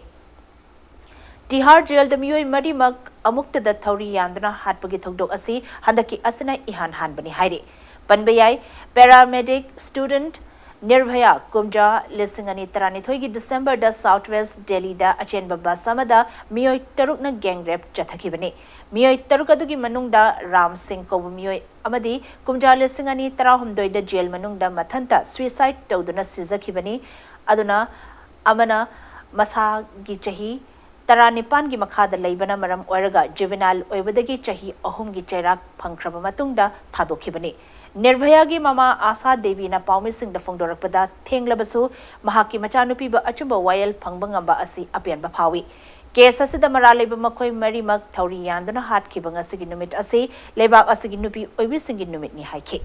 Tihar Jail the Mui Madimak Amukta the Tori Yandana Hatpagi Thogdok Asi Handaki Asana Ihan Hanbani Haidi Panbayai Paramedic Student Nirvaya Kumja Lisingani Tarani Thoigi December da Southwest Delhi da Achen Baba Samada Mioi Tarukna gang rape Chathakibani Mioi Tarukadugi Manungda Ram Singh Kobu Mioi Amadi Kumja Lisingani Tarahumdoi da Jail Manungda Mathanta Suicide Toduna Sizakibani Aduna Amana Masagi Chahi Taranipan gi Makada Laibana Maram Oraga Juvenile Oibadagi Chahi Ohum gi Cherak Pankraba Matungda Thadokibani Nirvaya gi Mama Asa Devi na Paumi Singh da Fongdorakpada Thenglabasu Mahaki Machanupi ba Achumba Wayal Pangbangamba Asi Apian Bapawi Case Asida Marale Bamakoi Marimak Tauri Yandana Hat Kibanga Sigi Numit Asi Lebak Asigi Nupi Oibi Singi Numit ni Haiki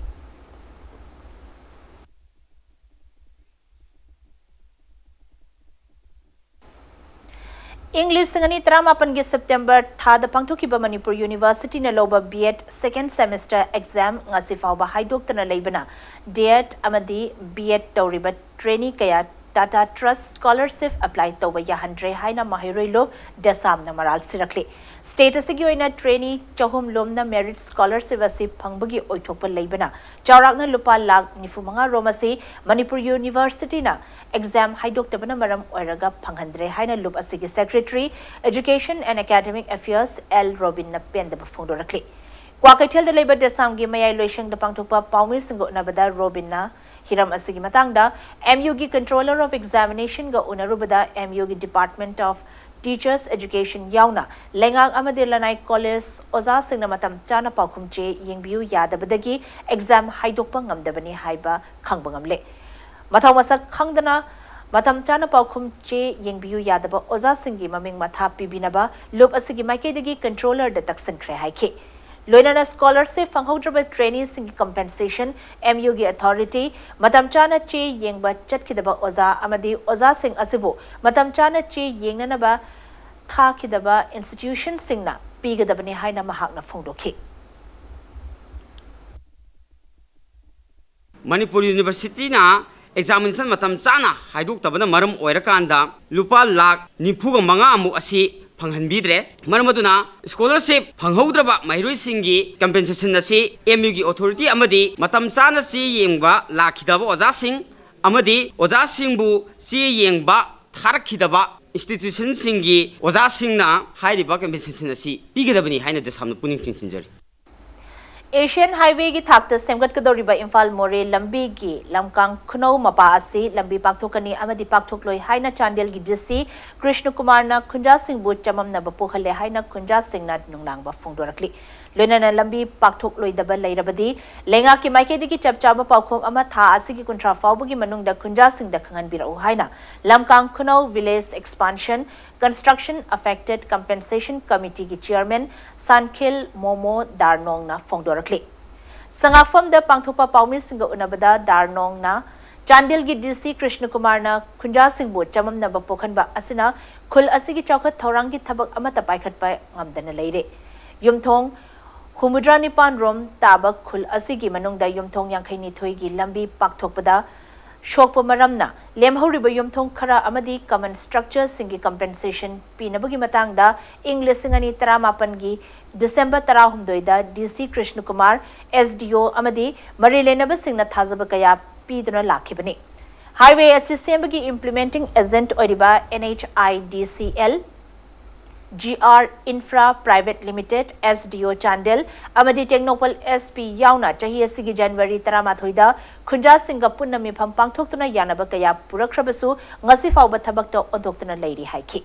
English Singani Tramapan gi September Thada Pangthokiba Manipur University na loba B.Ed second semester exam ngasi fawba haidoktana leibana D.Ed amadi B.Ed tawriba trainee kaya Tata Trust Scholarship apply tawba yahandre haina mahiroi lob desam na maral sirakli status gi oina trainee chahum lomna merit scholarship asi phangbagi oithokpa leibana chawrakna lupa lakh nifumanga romasi Manipur University na exam haidoktabana maram oiraga phanghandre haina lup asigi secretary Education and Academic Affairs L Robin na pendaba phongdorakli Kwakaithel de labor desam gi mayai loishang da pangthokpa Paumir Singh nabada Robin na Hiram asigi matangda MU gi Controller of Examination ga unarubada MU gi Department of Teachers Education yauna lengang amadi lanai college oza singna matam chana paukhumche yengbiu yadabadagi exam haidokpa ngamdabani haiba khangbangamle Mathau masak khangdana matam chana paukhumche yengbiu yadaba oza singi maming matha pibinaba lup asigi maikedagi controller da taksan khre haike Loinana scholarship fanghodraba trainees singi compensation MU gi authority matam chana che yengba chatkidaba oza amadi oza sing asibu matam chana che yengnanaba thakidaba institution singna pigadabani haina mahakna phongdokhi Manipur University na examination matam chana haiduk tabana maram oirakanda lupa lakh nifuga manga amu asi phanghanbidre maramaduna scholarship phanghodraba mairoi singi compensation asi MU gi authority amadi matam chana chi yengba lakhidaba oja sing amadi oja singbu chi yengba tharakidaba institution singi oja singna hairiba compensation asi pigedabani haina desamna puning chingsinjari Asian Highway gi thakta semgat kadoriba Imphal More lambi gi lamkang khunau mapa asi lambi pakthokani amadi pakthokloi haina Chandel gi DC Krishna Kumar na Khunja Singh bu chamam na bapokhale haina Khunja Singh na nunglang ba phongdorakli loinana lambi pakthok daba leirabadi lenga ki maike digi chapchaba paukhom ama tha asi gi kuntra fawbugi manungda Khunja Singh da khangan birau haina lamkang khunau village expansion construction affected compensation committee gi chairman Sankhil Momo Darnong na phongdorakli sangafam da pangthopa Paumir Singh unabada Darnong na Chandel gi DC Krishna Kumar na Khunja Singh bu chamam na bapokhan ba asina khul asigi chawkhat thorang gi thabak amata paikhat pa ngamdana leire yumthong Humudra Nipan Rom Tabak Khul Asigi Manungda Yumthong Yankhaini Thoigi Lambi Pakthokpada shokpa maramna lemhoriba yumthong khara amadi common structure singi compensation pinabagi matangda English singani taramapan gi December 16 da DC Krishna Kumar SDO amadi marilenaba singna thazaba kaya piduna lakhibani highway assistant bagi implementing agent oriba NHIDCL GR Infra Private Limited SDO Chandel amadi Technopol SP yauna chahi asigi January 13 da khunja Singapore na mifam pangthoktuna yanaba kaya purakhrabasu ngasi fawba thabakta odoktuna leiri haiki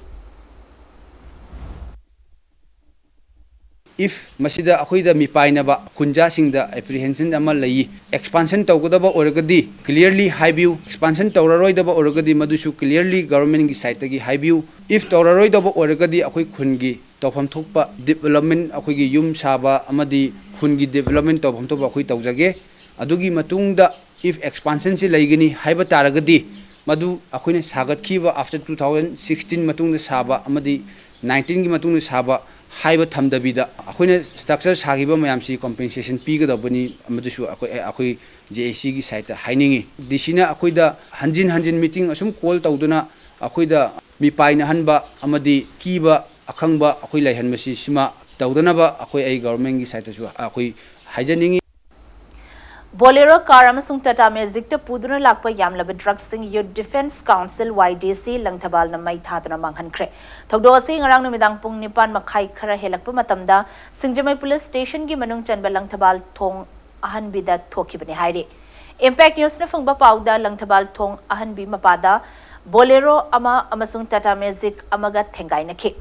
if masida akoida mi painaba kunja singda apprehension ama lei expansion tawgadaba oragadi clearly high view expansion tawraroidaba oragadi madusu clearly government gi side gi high view if tawraroidaba oragadi akoi khungi tawfam thokpa development akoi gi yum saba amadi khungi development tawfam thokpa akoi tawjage adugi matungda if expansion si leigini haiba taragadi madu akoina sagat khiba after 2016 matungda saba amadi 19 gi matungda saba haiba thamdabida akoina structure sagiba mayamsi compensation pigadabani amadusu akoi JAC gi site hainingi disina akoida hanjin meeting asum call tawduna akoida mi paina hanba amadi kiba akhangba akoi laihanmasi sima tawdanaba akoi ai government gi site su akoi haijaningi Bolero car amasung Tata Magic ta puduna lakpa yamlaba drugs sing Youth Defence Council YDC langthabal na mai thaduna manghankre thogdo ase ngarang numidang pung nipan makhai khara helakpa matamda Singjamai Police Station gi manung chanba langthabal thong ahanbida thokibani haire Impact News na phangba pauda langthabal thong ahanbi mapada Bolero ama amasung Tata Magic amaga thengai nakhe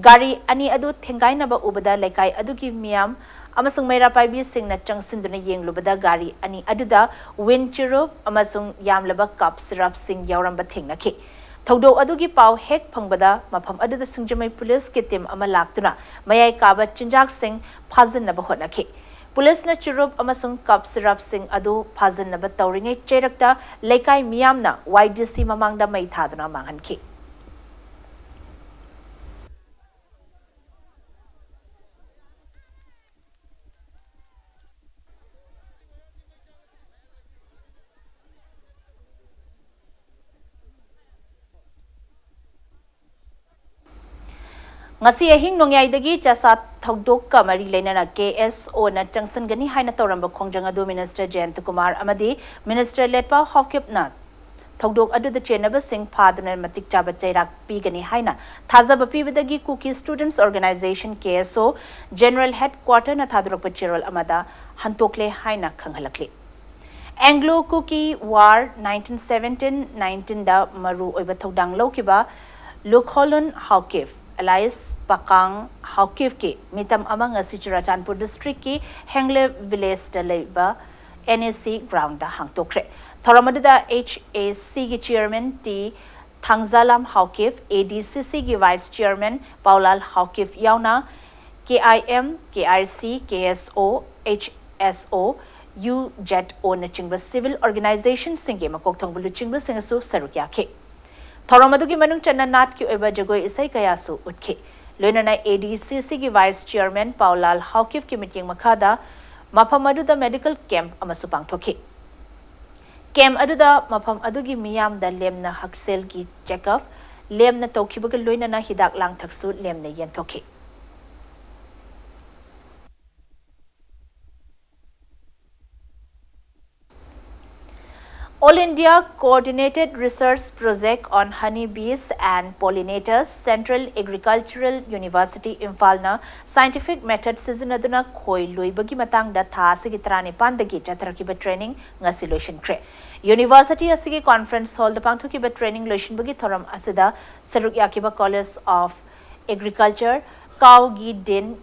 gari ani adu thengai na ba ubada laikai adu gi miam amasung Maira Paibi singna changsinduna yenglubada gari ani aduda winchirup amasung yamlaba cup syrup sing yauramba thingnakhi thogdo adugi pau hek phangbada mafam aduda Singjamai Police ki team ama laktuna mayai kaba chinjak sing phajanaba hotnakhi Police na chirup amasung cup syrup sing adu phajanaba tawringai cherakta laikai miyamna YDC mamangda mai thaduna manghanki ngasi ahing nongyai dagi jasa thogdok ka mari leinana KSO na changsan gani haina toramba khongjang adu Minister Jayant Kumar amadi Minister Letpa Hawkip na thogdok adu the chenaba sing phadna matik chaba chairak pi gani haina thazaba pi bidagi Cookie Students Organization KSO General Headquarter na thadrok pachirol amada hantokle haina khanghalakli Anglo Cookie War 1917-19 da maru oiba thodang lokiba Lukholun Hawkif Elias Pakang Hawkif ki mitam amang asi Churachandpur district ki Hengle village daleba NAC ground da hangtokre thoramada HAC ki chairman T Thangzalam Hawkif ADCC ki vice chairman Paulal Hawkif yauna KIM KIC KSO HSO UJETO na chingba civil organization singe makok thongbulu chingba singasu sarukya ke Thoramadu manung channa nat ki oiba jagoi isai kayasu utke loinana ADCC ki vice chairman Paulal Hawkif ki meeting makhada mafam aduda medical camp amasu pangthoki camp aduda mafam adugi miyam da lemna haksel ki checkup lemna tokhibaga loinana hidak lang thaksu lemna yenthoki All India Coordinated Research Project on Honeybees and Pollinators, Central Agricultural University Imphal na Scientific Method Sizinaduna Khoi Luibagi Matang da Tha Asigi Trani Pandagi Chatrakiba Training Ngasi Lotion Kre. University Asigi Conference Hall the Pangtokiba Training Lotion Bagi Thoram Asida Saruk Yakiba College of Agriculture, Kaugi Din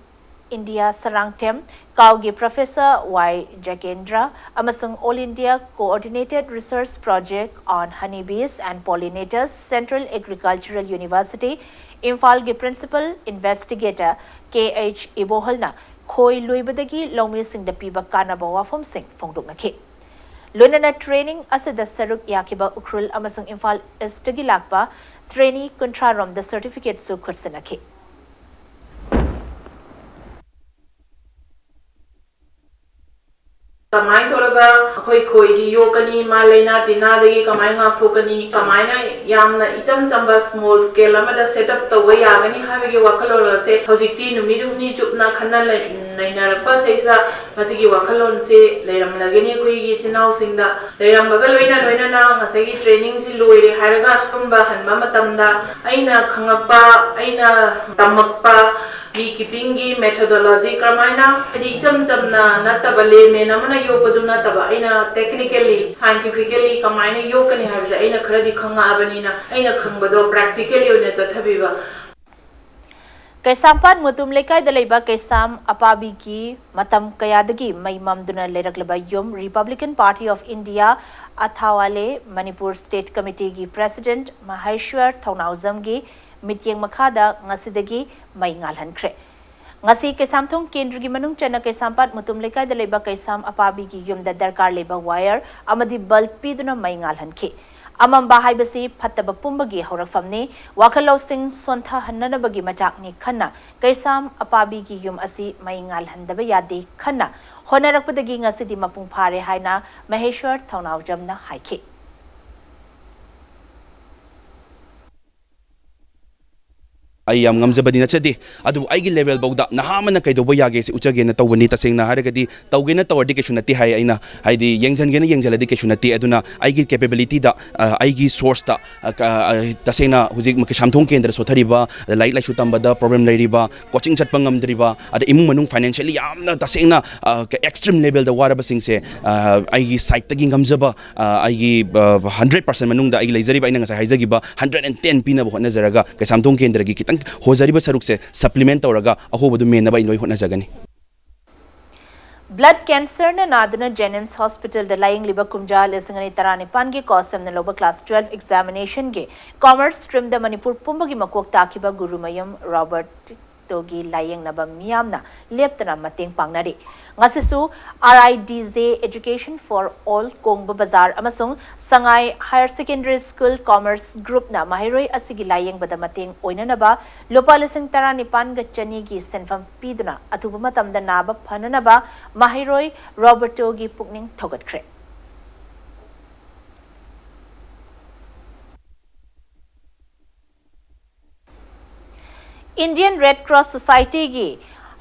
India Sarangtem, Kaugi Professor Y. Jakendra, amasung All India Coordinated Research Project on Honeybees and Pollinators, Central Agricultural University, Imphal gi Principal Investigator KH Ibohalna, Khoi Luibadagi Lomi Singh da Piba Kanaba Wafum Singh Fongduk Naki. Lunana training asida Saruk Yakiba Ukrul amasung Imphal Estagi Lakba, trainee Kuntrarom the certificate su Kursanaki. Mai toraga अखोई खोइजी योकनी मा लेना तिनादगी कमाई गाथोकनी कमाइना यामना इचम Chamba small scale अमदा setup तौबा यागनी हाबेगी वखलोल से हौजिक्ति नुमिदु हुनी चुपना खन्ना नैनारपा सेसा मसिगी वखलोल से लेरमलगनी खोइगी Chenab सिंगदा लेरमबगा लोइना लोइना ngасagi training si loire haraga tumba hanba matamda aina khangakpa aina tamakpa beekeeping gi methodology kramaina adi chamna nataba le mena mana yopaduna taba aina technically scientifically kamaina yokani habja aina kharadi khanga abanina aina khangbado practically ona chathabiba Kaisampan mutum lekai dalaiba kaisam apabi ki matam kayadagi mai mamduna leraklaba yum Republican Party of India athawale Manipur State Committee gi President Maheshwar Thaunawjam gi mityeng makhada ngasidagi mai ngalhankre ngasi kaisamthong kendra gi manung chana kaisampat mutum lekai dalaiba kaisam apabi gi yum da darkar leba wire amadi bulb piduna mai ngalhankhe Amamba haibasi phattaba pumbagi horakfamni wakhalosing sontha hannanabagi machakni khanna kaisam apabi gi yum asi mai ngalhandaba yade khanna honarakpadagi ngasidi mapung phare haina Maheshwar Thaunawjamna haikhe आई याम ngамजबदि नचदि अदु आइगी level बौदा नहामना कैदोबो यागे से उचगे न तौबनी तसेंगना हारगदि तौगेना तौरदि केसु नति हाय आइना हाइदि यंगजनगेना यंगजलदि केसु नति अदुना आइगी capability दा आइगी source दा तसेंगना हुजिक मके सामथों केंद्र सोथरिबा like लाइसु तंबदा problem लैरिबा coaching चटपा ngamद्रिबा अद इमुंग मनुंग financially यामना तसेंगना extreme level दा वारबा सिंगसे आइगी साइट तगी ngамजबा आइगी 100% मनुंग दा आइगी लेजरिबा आइना ngasa हाइजगिबा 110 पिना बो नजरगा के सामथों केंद्र की होजरिबा सरुक से supplement तौरगा अहोबदु Memba इनोय होनजगनी Blood cancer na naduna Jennings Hospital da lying liba kumja lesingani tarani pangi kosam na loba class 12 examination ge commerce stream da Manipur pumbagi makok takiba gurumayam Robert togi lying naba miyamna leptana mateng pangnari ngasisu RIDZ Education for All Kongba Bazar amasung Sangai Higher Secondary School Commerce Group na mahiroi asigi lying bada mateng oinanaba lopa lesing tarani pan ga chani gi senfam piduna athuba matamda naba phananaba mahiroi Roberto gi pukning thogatkre Indian Red Cross Society gi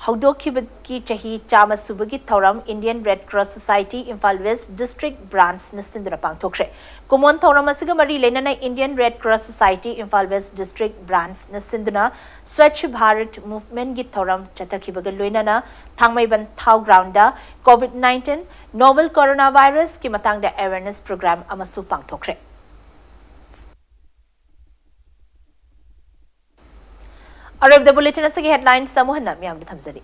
Haudokhibad ki chahi chama subagi thoram Indian Red Cross Society Imphal West District branch nisinduna pangthokre Kumon thoram asiga mari lenana Indian Red Cross Society Imphal West District branch nisinduna Swachh Bharat movement gi thoram chatakhibaga loinana Thangmaiban Thau ground da COVID-19 novel coronavirus ki matangda awareness program amasu pangthokre Arab the bulletin asagi headlines samuhana miyam da thamzari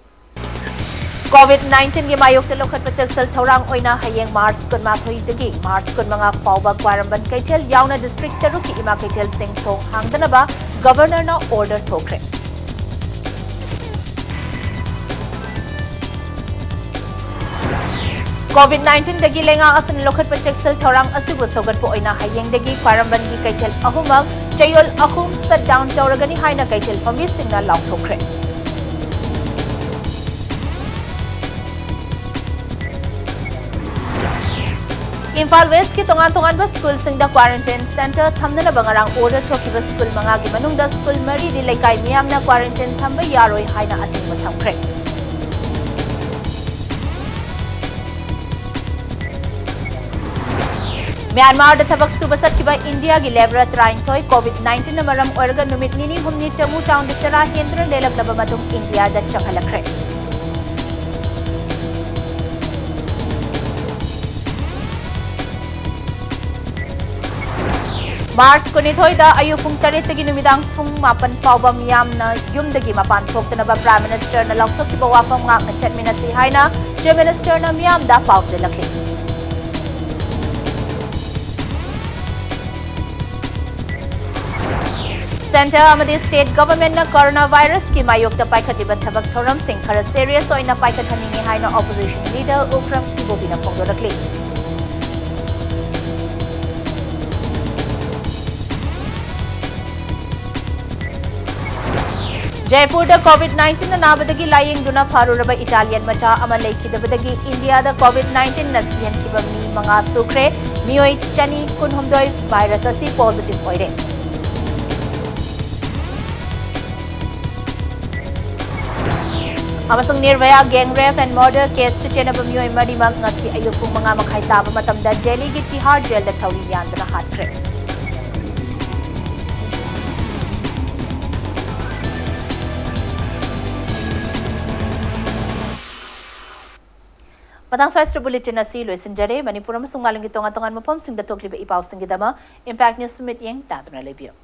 COVID-19 gi mayok te lokhat pachaksal thorang oina hayeng Mars kunma thoi dagi Mars kunmanga pawba kwaramban kaithel yauna district taru ki ima kaithel sing thong hangdanaba governor na order thokre COVID-19 dagi lenga asan lokhat pachaksal thorang asibu sogat po oina hayeng dagi kwaramban gi kaithel ahumang chayol ahum shut down tawragani haina kaithel pami singna laukthokre Imphal West ki tongan ba school singda quarantine center thamna bangarang order thokiba school manga gi manungda school mari di lekai miyamna quarantine thamba yaroi haina atingba thamkre Myanmar da thabak subasat kiba India gi lebra trainthoi COVID-19 na maram orga numit nini humni tamu town da tara hendra lelak laba matung India da chakhalakre Mars kunithoi da ayu pung 3 tagi numidang pung 8 fawba miyamna yumdagi mapan thoktana ba Prime Minister na laukthokkiba wafam ngak na chatminasi haina Prime Minister na miyam da pause lakhi Center amadi state government na coronavirus ki mayok da paikhatibad thabak thoram sing khara serious oina paikhathaningi haina opposition leader Ukram Kibobina phongdorakli Jaipur COVID-19 नाबदगी लायेंगदुना फारुरबा Italian मचा अमा लेखिदबदगी India COVID-19 नसिहनखिबा मी मंगा सुख्रे मियोय चनी कुनहुमदोय वायरस असि पॉजिटिव ओइरे अमसुंग Nirbhaya gang rape and murder case चेनब मियोय मरिमक ngasi ayuk pung manga makhai taba matamda Delhi gi Tihar jail da thauri yandana hatre Padang Swastra Bulletin asi loisinjare Manipur amasung malingi tonga-tongan mapom sing da tokliba ipaw sing gidama Impact News Summit yang tatuna lebio